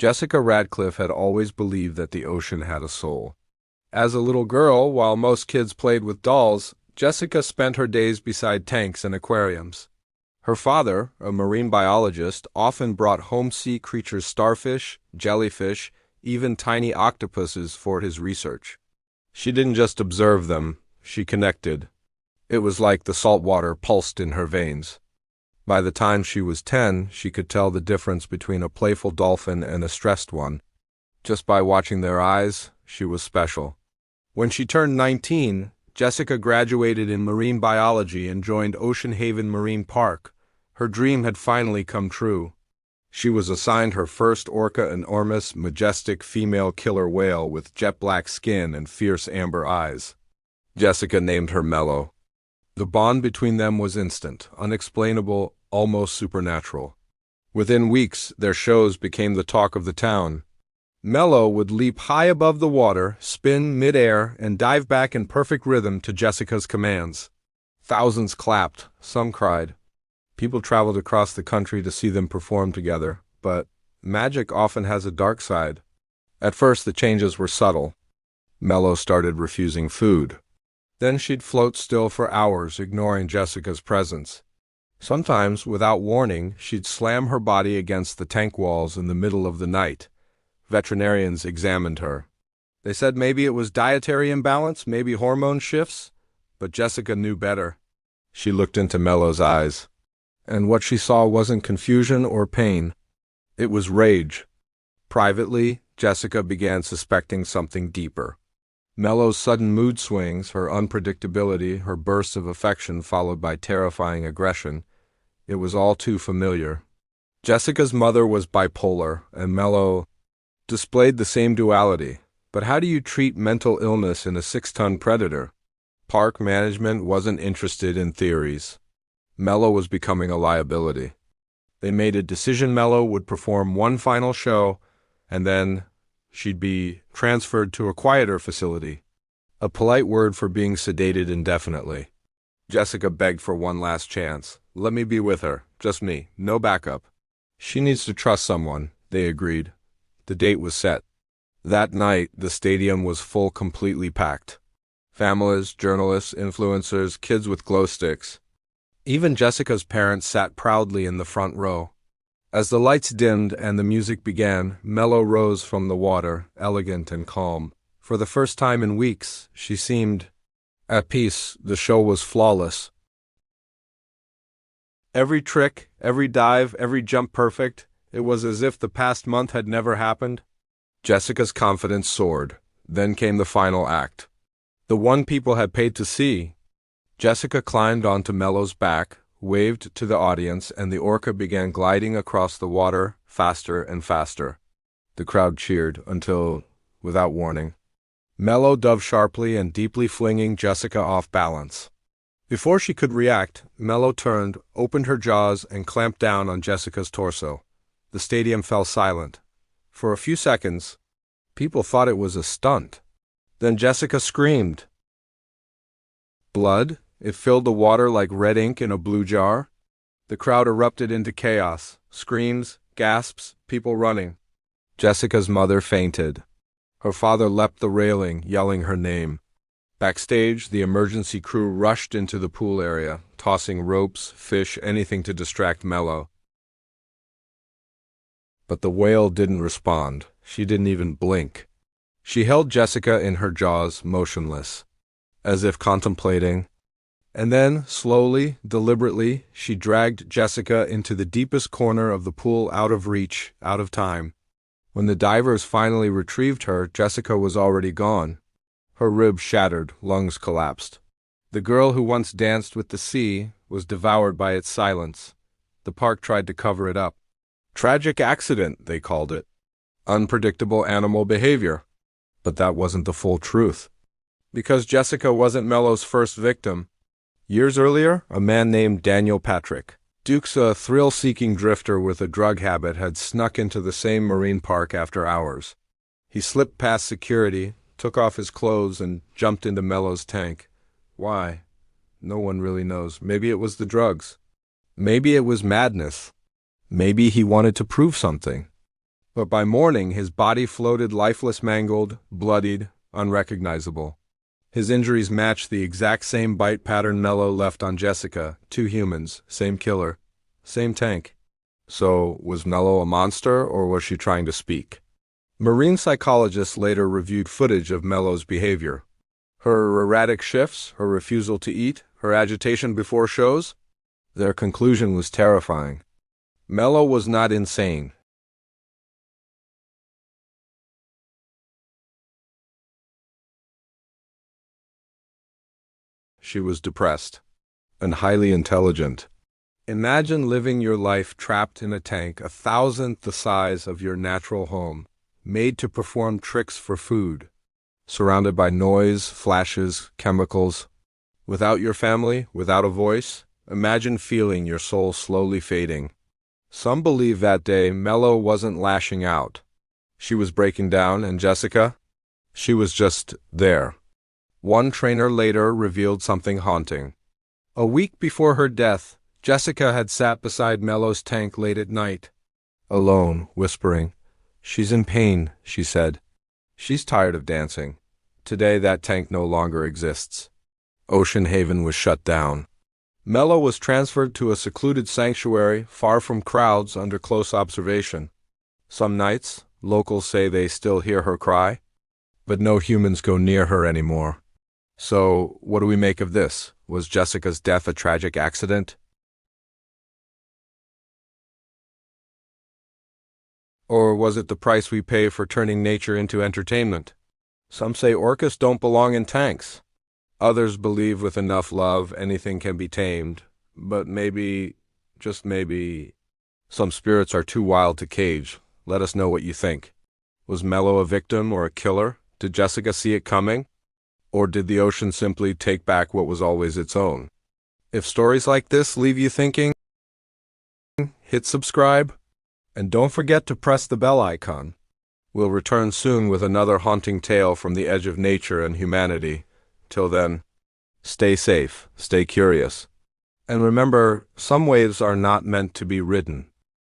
Jessica Radcliffe had always believed that the ocean had a soul. As a little girl, while most kids played with dolls, Jessica spent her days beside tanks and aquariums. Her father, a marine biologist, often brought home sea creatures, starfish, jellyfish, even tiny octopuses, for his research. She didn't just observe them, she connected. It was like the salt water pulsed in her veins. By the time she was 10, she could tell the difference between a playful dolphin and a stressed one. Just by watching their eyes, she was special. When she turned 19, Jessica graduated in marine biology and joined Ocean Haven Marine Park. Her dream had finally come true. She was assigned her first orca enormous, majestic female killer whale with jet-black skin and fierce amber eyes. Jessica named her Mellow. The bond between them was instant, unexplainable, almost supernatural. Within weeks, their shows became the talk of the town. Mellow would leap high above the water, spin mid-air, and dive back in perfect rhythm to Jessica's commands. Thousands clapped, some cried. People traveled across the country to see them perform together, but magic often has a dark side. At first, the changes were subtle. Mellow started refusing food. Then she'd float still for hours, ignoring Jessica's presence. Sometimes, without warning, she'd slam her body against the tank walls in the middle of the night. Veterinarians examined her. They said maybe it was dietary imbalance, maybe hormone shifts, but Jessica knew better. She looked into Mellow's eyes, and what she saw wasn't confusion or pain. It was rage. Privately, Jessica began suspecting something deeper. Mellow's sudden mood swings, her unpredictability, her bursts of affection followed by terrifying aggression, it was all too familiar. Jessica's mother was bipolar, and Mellow displayed the same duality. But how do you treat mental illness in a 6-ton predator? Park management wasn't interested in theories. Mellow was becoming a liability. They made a decision Mellow would perform one final show, and then she'd be transferred to a quieter facility, a polite word for being sedated indefinitely. Jessica begged for one last chance. Let me be with her, just me, no backup. She needs to trust someone, they agreed. The date was set. That night, the stadium was full, completely packed. Families, journalists, influencers, kids with glow sticks. Even Jessica's parents sat proudly in the front row. As the lights dimmed and the music began, Mellow rose from the water, elegant and calm. For the first time in weeks, she seemed at peace. The show was flawless. Every trick, every dive, every jump perfect. It was as if the past month had never happened. Jessica's confidence soared. Then came the final act. The one people had paid to see. Jessica climbed onto Mellow's back, waved to the audience, and the orca began gliding across the water, faster and faster. The crowd cheered until, without warning, Mellow dove sharply and deeply, flinging Jessica off balance. Before she could react, Mellow turned, opened her jaws, and clamped down on Jessica's torso. The stadium fell silent. For a few seconds, people thought it was a stunt. Then Jessica screamed. Blood? It filled the water like red ink in a blue jar. The crowd erupted into chaos. Screams, gasps, people running. Jessica's mother fainted. Her father leapt the railing, yelling her name. Backstage, the emergency crew rushed into the pool area, tossing ropes, fish, anything to distract Mellow. But the whale didn't respond. She didn't even blink. She held Jessica in her jaws, motionless, as if contemplating. And then, slowly, deliberately, she dragged Jessica into the deepest corner of the pool, out of reach, out of time. When the divers finally retrieved her, Jessica was already gone. Her ribs shattered, lungs collapsed. The girl who once danced with the sea was devoured by its silence. The park tried to cover it up. Tragic accident, they called it. Unpredictable animal behavior. But that wasn't the full truth. Because Jessica wasn't Mellow's first victim. Years earlier, a man named Daniel Patrick, Duke's a thrill-seeking drifter with a drug habit, had snuck into the same marine park after hours. He slipped past security, took off his clothes, and jumped into Mellow's tank. Why? No one really knows. Maybe it was the drugs. Maybe it was madness. Maybe he wanted to prove something. But by morning his body floated lifeless, mangled, bloodied, unrecognizable. His injuries matched the exact same bite pattern Mello left on Jessica. Two humans, same killer, same tank. So, was Mello a monster, or was she trying to speak? Marine psychologists later reviewed footage of Mello's behavior. Her erratic shifts, her refusal to eat, her agitation before shows. Their conclusion was terrifying. Mello was not insane. She was depressed and highly intelligent. Imagine living your life trapped in a tank 1,000th the size of your natural home, made to perform tricks for food, surrounded by noise, flashes, chemicals. Without your family, without a voice, imagine feeling your soul slowly fading. Some believe that day Mello wasn't lashing out. She was breaking down, and Jessica? She was just there. One trainer later revealed something haunting. A week before her death, Jessica had sat beside Mello's tank late at night, alone, whispering. "She's in pain," she said. "She's tired of dancing." Today that tank no longer exists. Ocean Haven was shut down. Mello was transferred to a secluded sanctuary far from crowds under close observation. Some nights, locals say they still hear her cry, but no humans go near her anymore. So, what do we make of this? Was Jessica's death a tragic accident? Or was it the price we pay for turning nature into entertainment? Some say orcas don't belong in tanks. Others believe with enough love anything can be tamed. But maybe, just maybe, some spirits are too wild to cage. Let us know what you think. Was Mello a victim or a killer? Did Jessica see it coming? Or did the ocean simply take back what was always its own? If stories like this leave you thinking, hit subscribe, and don't forget to press the bell icon. We'll return soon with another haunting tale from the edge of nature and humanity. Till then, stay safe, stay curious, and remember, some waves are not meant to be ridden.